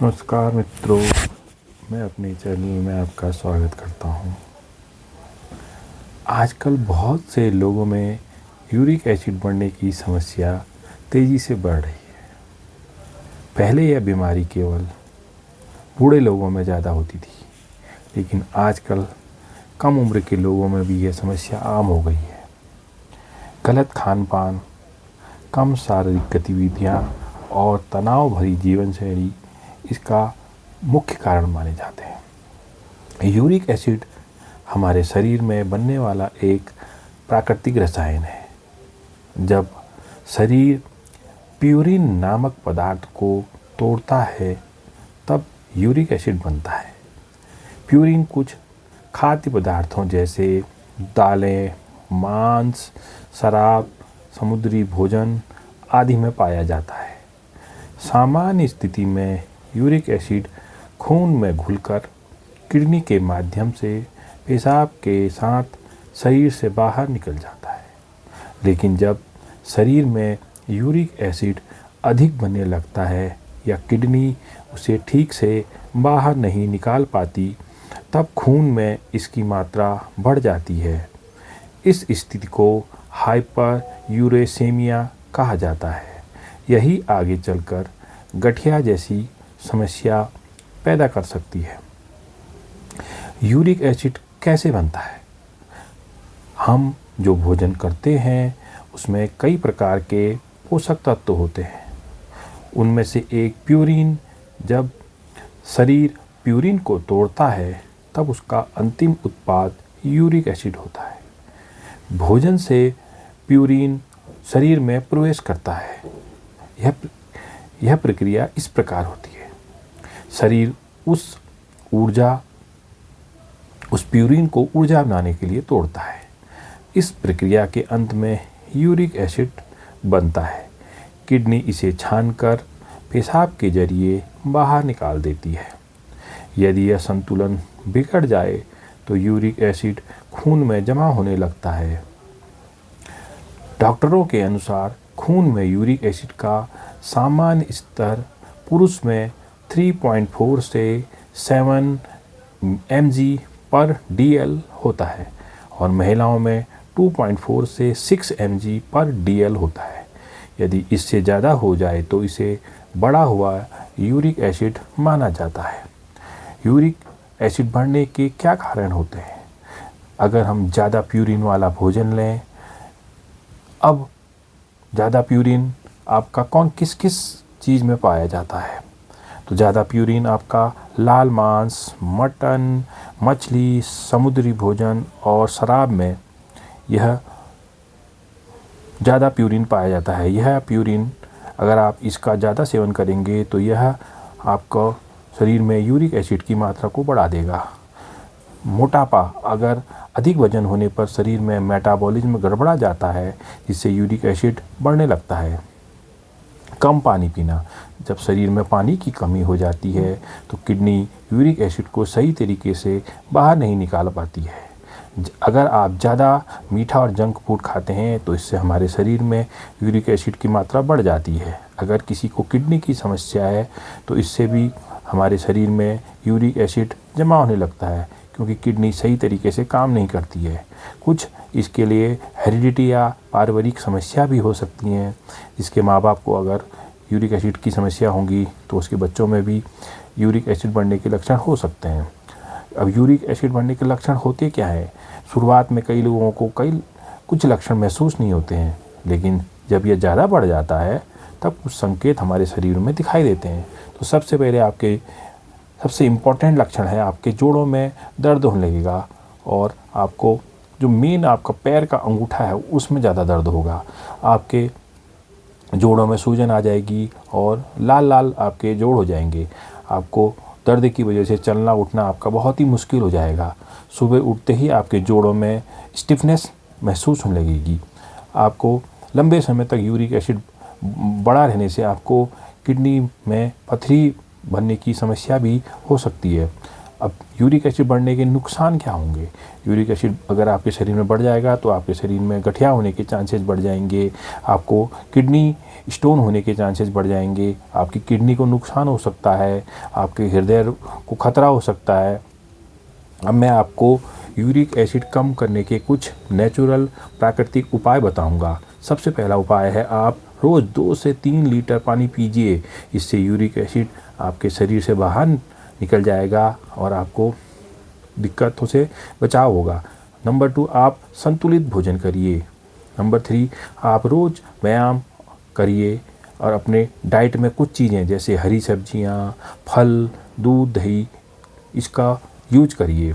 नमस्कार मित्रों, मैं अपने चैनल में आपका स्वागत करता हूं। आजकल बहुत से लोगों में यूरिक एसिड बढ़ने की समस्या तेज़ी से बढ़ रही है। पहले यह बीमारी केवल बूढ़े लोगों में ज़्यादा होती थी, लेकिन आजकल कम उम्र के लोगों में भी यह समस्या आम हो गई है। गलत खान पान, कम शारीरिक गतिविधियाँ और तनाव भरी जीवन शैली इसका मुख्य कारण माने जाते हैं। यूरिक एसिड हमारे शरीर में बनने वाला एक प्राकृतिक रसायन है। जब शरीर प्यूरिन नामक पदार्थ को तोड़ता है तब यूरिक एसिड बनता है। प्यूरिन कुछ खाद्य पदार्थों जैसे दालें, मांस, शराब, समुद्री भोजन आदि में पाया जाता है। सामान्य स्थिति में यूरिक एसिड खून में घुलकर किडनी के माध्यम से पेशाब के साथ शरीर से बाहर निकल जाता है। लेकिन जब शरीर में यूरिक एसिड अधिक बनने लगता है या किडनी उसे ठीक से बाहर नहीं निकाल पाती, तब खून में इसकी मात्रा बढ़ जाती है। इस स्थिति को हाइपरयूरेसेमिया कहा जाता है। यही आगे चलकर गठिया जैसी समस्या पैदा कर सकती है। यूरिक एसिड कैसे बनता है? हम जो भोजन करते हैं उसमें कई प्रकार के पोषक तत्व होते हैं। उनमें से एक प्यूरिन। जब शरीर प्यूरिन को तोड़ता है तब उसका अंतिम उत्पाद यूरिक एसिड होता है। भोजन से प्यूरिन शरीर में प्रवेश करता है। यह प्रक्रिया इस प्रकार होती है। शरीर उस प्यूरिन को ऊर्जा बनाने के लिए तोड़ता है। इस प्रक्रिया के अंत में यूरिक एसिड बनता है। किडनी इसे छानकर पेशाब के जरिए बाहर निकाल देती है। यदि यह संतुलन बिगड़ जाए तो यूरिक एसिड खून में जमा होने लगता है। डॉक्टरों के अनुसार खून में यूरिक एसिड का सामान्य स्तर पुरुष में 3.4 से 7 mg/dl होता है और महिलाओं में 2.4 से 6 mg/dl होता है। यदि इससे ज़्यादा हो जाए तो इसे बढ़ा हुआ यूरिक एसिड माना जाता है। यूरिक एसिड बढ़ने के क्या कारण होते हैं? अगर हम ज़्यादा प्यूरिन वाला भोजन लें, अब ज़्यादा प्यूरिन आपका किस किस चीज़ में पाया जाता है? तो ज़्यादा प्यूरिन आपका लाल मांस, मटन, मछली, समुद्री भोजन और शराब में यह ज़्यादा प्यूरिन पाया जाता है। यह प्यूरिन अगर आप इसका ज़्यादा सेवन करेंगे तो यह आपको शरीर में यूरिक एसिड की मात्रा को बढ़ा देगा। मोटापा, अगर अधिक वजन होने पर शरीर में मेटाबॉलिज्म गड़बड़ा जाता है जिससे यूरिक एसिड बढ़ने लगता है। कम पानी पीना, जब शरीर में पानी की कमी हो जाती है तो किडनी यूरिक एसिड को सही तरीके से बाहर नहीं निकाल पाती है। अगर आप ज़्यादा मीठा और जंक फूड खाते हैं तो इससे हमारे शरीर में यूरिक एसिड की मात्रा बढ़ जाती है। अगर किसी को किडनी की समस्या है तो इससे भी हमारे शरीर में यूरिक एसिड जमा होने लगता है, क्योंकि किडनी सही तरीके से काम नहीं करती है। कुछ इसके लिए हेरिडिटी या पारिवारिक समस्या भी हो सकती हैं, जिसके माँ बाप को अगर यूरिक एसिड की समस्या होगी तो उसके बच्चों में भी यूरिक एसिड बढ़ने के लक्षण हो सकते हैं। अब यूरिक एसिड बढ़ने के लक्षण होते क्या हैं? शुरुआत में कई लोगों को कुछ लक्षण महसूस नहीं होते हैं, लेकिन जब यह ज़्यादा बढ़ जाता है तब कुछ संकेत हमारे शरीर में दिखाई देते हैं। तो सबसे पहले सबसे इम्पॉर्टेंट लक्षण है आपके जोड़ों में दर्द होने लगेगा और आपको जो मेन आपका पैर का अंगूठा है उसमें ज़्यादा दर्द होगा। आपके जोड़ों में सूजन आ जाएगी और लाल लाल आपके जोड़ हो जाएंगे। आपको दर्द की वजह से चलना उठना आपका बहुत ही मुश्किल हो जाएगा। सुबह उठते ही आपके जोड़ों में स्टिफनेस महसूस होने लगेगी। आपको लंबे समय तक यूरिक एसिड बढ़ा रहने से आपको किडनी में पथरी बनने की समस्या भी हो सकती है। अब यूरिक एसिड बढ़ने के नुकसान क्या होंगे? यूरिक एसिड अगर आपके शरीर में बढ़ जाएगा तो आपके शरीर में गठिया होने के चांसेस बढ़ जाएंगे। आपको किडनी स्टोन होने के चांसेस बढ़ जाएंगे, आपकी किडनी को नुकसान हो सकता है, आपके हृदय को खतरा हो सकता है। अब मैं आपको यूरिक एसिड कम करने के कुछ नेचुरल प्राकृतिक उपाय बताऊंगा। सबसे पहला उपाय है, आप रोज़ 2 से 3 लीटर पानी पीजिए। इससे यूरिक एसिड आपके शरीर से बाहर निकल जाएगा और आपको दिक्कतों से बचाव होगा। नंबर 2, आप संतुलित भोजन करिए। नंबर 3, आप रोज़ व्यायाम करिए और अपने डाइट में कुछ चीज़ें जैसे हरी सब्जियां, फल, दूध, दही इसका यूज करिए।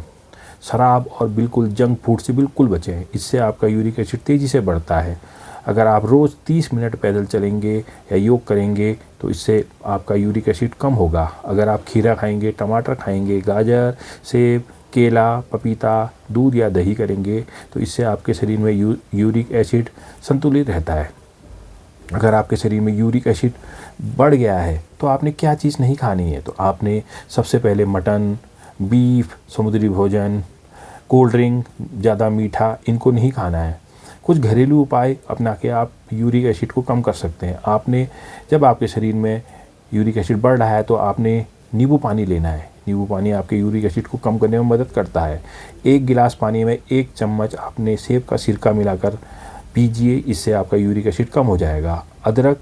शराब और बिल्कुल जंक फूड से बिल्कुल बचें, इससे आपका यूरिक एसिड तेज़ी से बढ़ता है। अगर आप रोज़ 30 मिनट पैदल चलेंगे या योग करेंगे तो इससे आपका यूरिक एसिड कम होगा। अगर आप खीरा खाएंगे, टमाटर खाएंगे, गाजर, सेब, केला, पपीता, दूध या दही करेंगे तो इससे आपके शरीर में यूरिक एसिड संतुलित रहता है। अगर आपके शरीर में यूरिक एसिड बढ़ गया है तो आपने क्या चीज़ नहीं खानी है, तो आपने सबसे पहले मटन, बीफ, समुद्री भोजन, कोल्ड ड्रिंक, ज़्यादा मीठा इनको नहीं खाना है। कुछ घरेलू उपाय अपना के आप यूरिक एसिड को कम कर सकते हैं। आपने जब आपके शरीर में यूरिक एसिड बढ़ रहा है तो आपने नींबू पानी लेना है। नींबू पानी आपके यूरिक एसिड को कम करने में मदद करता है। 1 गिलास पानी में 1 चम्मच आपने सेब का सिरका मिलाकर पीजिए, इससे आपका यूरिक एसिड कम हो जाएगा। अदरक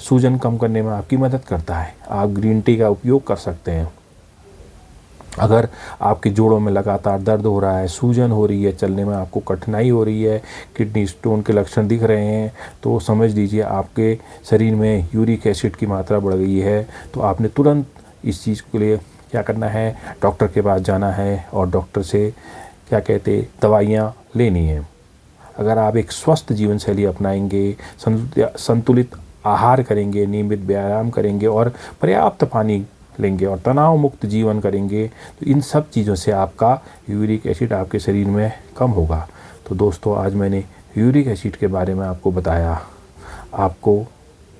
सूजन कम करने में आपकी मदद करता है। आप ग्रीन टी का उपयोग कर सकते हैं। अगर आपके जोड़ों में लगातार दर्द हो रहा है, सूजन हो रही है, चलने में आपको कठिनाई हो रही है, किडनी स्टोन के लक्षण दिख रहे हैं, तो समझ लीजिए आपके शरीर में यूरिक एसिड की मात्रा बढ़ गई है। तो आपने तुरंत इस चीज़ के लिए क्या करना है, डॉक्टर के पास जाना है और डॉक्टर से क्या कहते दवाइयाँ लेनी है। अगर आप एक स्वस्थ जीवन शैली अपनाएंगे, संतुलित आहार करेंगे, नियमित व्यायाम करेंगे और पर्याप्त पानी लेंगे और तनाव मुक्त जीवन करेंगे तो इन सब चीज़ों से आपका यूरिक एसिड आपके शरीर में कम होगा। तो दोस्तों, आज मैंने यूरिक एसिड के बारे में आपको बताया। आपको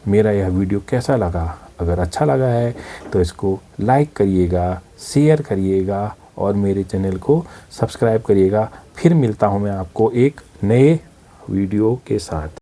मेरा यह वीडियो कैसा लगा? अगर अच्छा लगा है तो इसको लाइक करिएगा, शेयर करिएगा और मेरे चैनल को सब्सक्राइब करिएगा। फिर मिलता हूँ मैं आपको एक नए वीडियो के साथ।